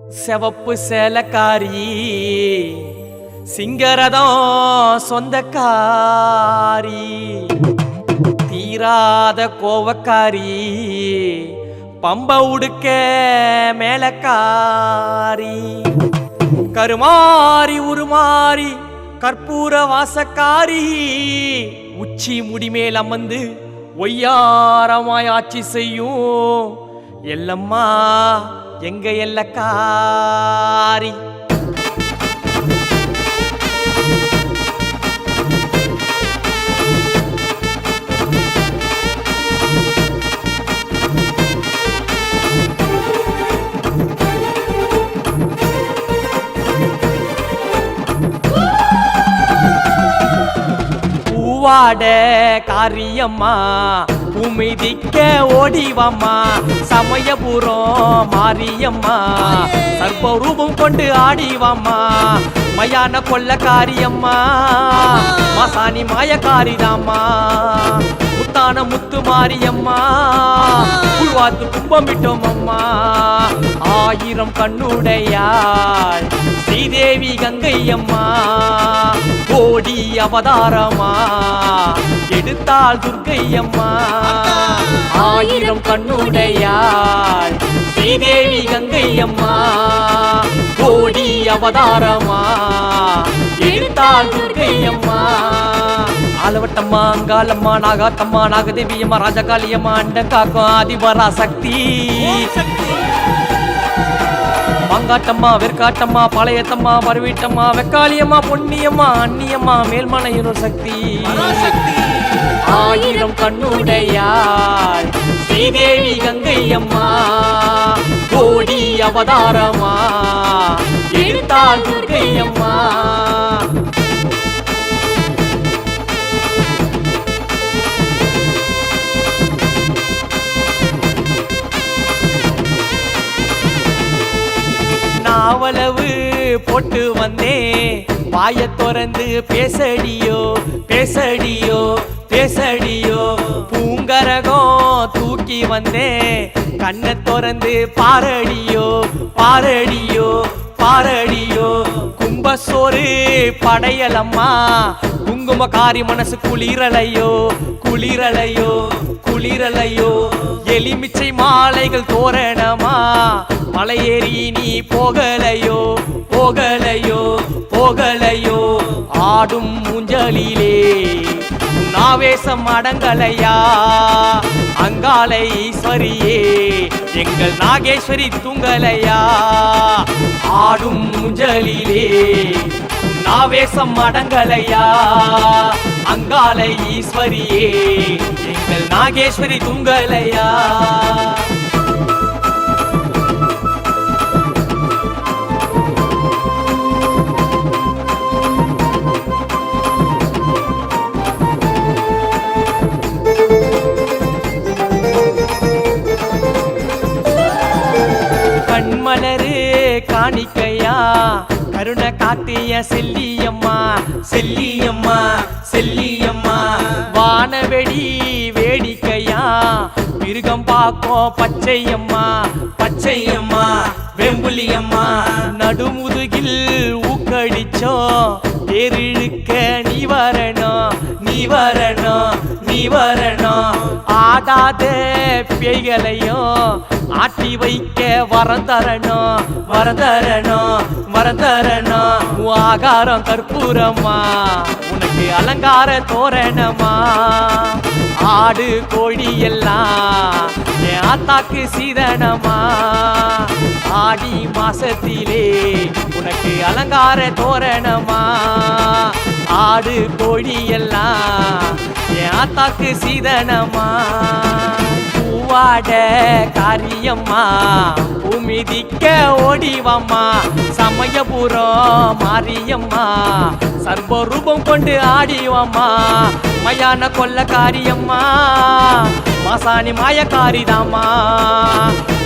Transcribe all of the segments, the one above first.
செவப்பு சேலக்காரி சிங்கரதம் சொந்தக்காரி தீராத கோவக்காரி பம்ப உடுக்க மேலக்காரி கருமாறி உருமாறி கற்பூர வாசக்காரி உச்சி முடிமேல் அமர்ந்து ஒய்யாரமாய் ஆட்சி செய்யும் எல்லம்மா எங்க எல்லக்காரி பூவாட காரியம்மா உமிதிக்க ஓடிவம்மா சமயபுரம் மாரியம்மா சர்வரூபம் கொண்டு ஆடிவம்மா மயான கொள்ளக்காரியம்மா மசானி மாயக்காரிதாம்மா முத்தான முத்து மாரியம்மா உள்வாத்து கும்பமிட்டோம் அம்மா ஆயிரம் கண்ணுடையாள் ஸ்ரீதேவி கங்கையம்மா கோடி அவதாரமா எடுத்தாள் துர்க்கையம்மா ஆயிரம் கண்ணுடையாள் ஸ்ரீதேவி கங்கையம்மா கோடி அவதாரமா எடுத்தாள் துர்க்கையம்மா ஆலவட்டம்மா அங்காளம்மா நாகாத்தம்மா நாகதேவியம்மா ராஜகாளியம்மா அண்டம் காக்கும் ஆதிபரா சக்தி மங்காட்டம்மா வெற்காட்டம்மா பாளையத்தம்மா மறுவீட்டம்மா வெக்காளியம்மா பொன்னியம்மா அன்னியம்மா மேல்மனையூர் சக்தி ஆயிரம் கண்ணுடையாள் ஸ்ரீதேவி கங்கையம்மா கோடி அவதாரமா எடுத்தாள் துர்க்கையம்மா நாவலவு போட்டு வந்தேன் வாய திறந்து பேசடியோ பேசடியோ பேசடியோ பூங்கரகம் தூக்கி வந்தேன் கண்ணை திறந்து பாரடியோ பாரடியோ பாரடியோ கும்பசோறு படையலம்மா குங்குமக்காரி மனசு குளிரலையோ குளிரலையோ குளிரலையோ எலிமிச்சை மாலைகள் தோரணமா மலையேறி நீ போகலையோ போகலையோ போகலையோ ஆடும் ஊஞ்சலிலே நாவேசம் அடங்கலையா அங்காளை ஈஸ்வரியே எங்கள் நாகேஸ்வரி தூங்கலையா ஆடும் ஊஞ்சலிலே நாவேசம் அடங்கலையா அங்காளை ஈஸ்வரியே எங்கள் நாகேஸ்வரி தூங்கலையா கண்மலரு காணிக்கையா கருணை காட்டிய செல்லியம்மா செல்லியம்மா செல்லியம்மா வானவெடி வேடிக்கையா மிருகம் பார்க்கும் பச்சையம்மா பச்சையம்மா வெம்புலியம்மா நடுமுதுகில் ஊக்கடிச்சோம் தேரிழுக்க நீ வரணும் நீ வரணும் நீ வரணும் ஆடாத பேய்களையும் ஆட்டி வைக்க வரந்தரணும் வரந்தரணும் வரந்தரணும் ஆகாரம் கற்பூரம்மா உனக்கு அலங்கார தோரணமா ஆடு கோழி எல்லாம் என் ஆத்தாக்கு சீதனமா ஆடி மாசத்திலே உனக்கு அலங்கார தோரணமா ஆடு கோழி எல்லாம் என் ஆத்தாக்கு சீதனமா பூவாட காரியம்மா பூமிதிக்க ஓடிவம்மா சமயபுரம் மாரியம்மா சர்வரூபம் கொண்டு ஆடிவம்மா மயான கொள்ளக்காரியம்மா மாசாணி மாயக்காரிதாம்மா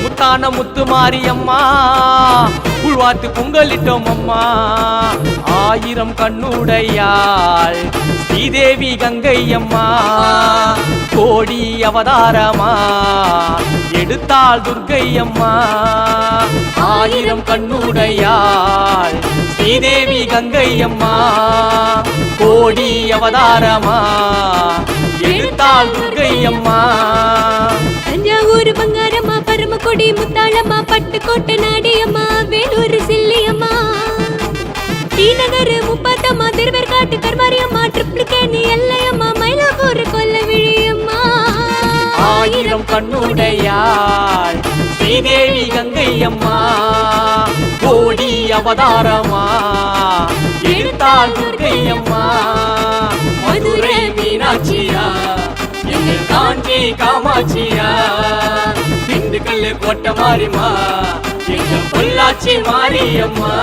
முத்தான முத்து மாரியம்மா உள்வாத்து பொங்கலிட்டோம் அம்மா ஆயிரம் கண்ணுடையாள் ஸ்ரீதேவி கங்கையம்மா கோடி அவதாரமா எடுத்தாள் துர்க்கையம்மா ஆயிரம் கண்ணுடையாள் ஸ்ரீதேவி கங்கையம்மா கோடி அவதாரமா எடுத்தாள் துர்க்கையம்மா தஞ்சாவூர் பங்காரம்மா பரமக்குடி முத்தாளம்மா பட்டுக்கோட்டை நாடியம்மா வேலூர் சில்லியம்மா ஸ்ரீநகர் முப்பாத்தம்மா திருவேற்காட்டு கர்மாரியம்மா ட்ரிப்ளிகேணி எல்லையம்மா மயிலாப்பூர் கொல்லவிழியம்மா ஆயிரம் கண்ணுடையாள் ஸ்ரீதேவி கங்கையம்மா கோடி அவதாரமா எடுத்தாள் துர்க்கையம்மா மதுரை மீனாட்சியா எங்க காஞ்சி காமாட்சியா திண்டுக்கல் கோட்டை மாரியம்மா எங்க பொள்ளாச்சி மாரியம்மா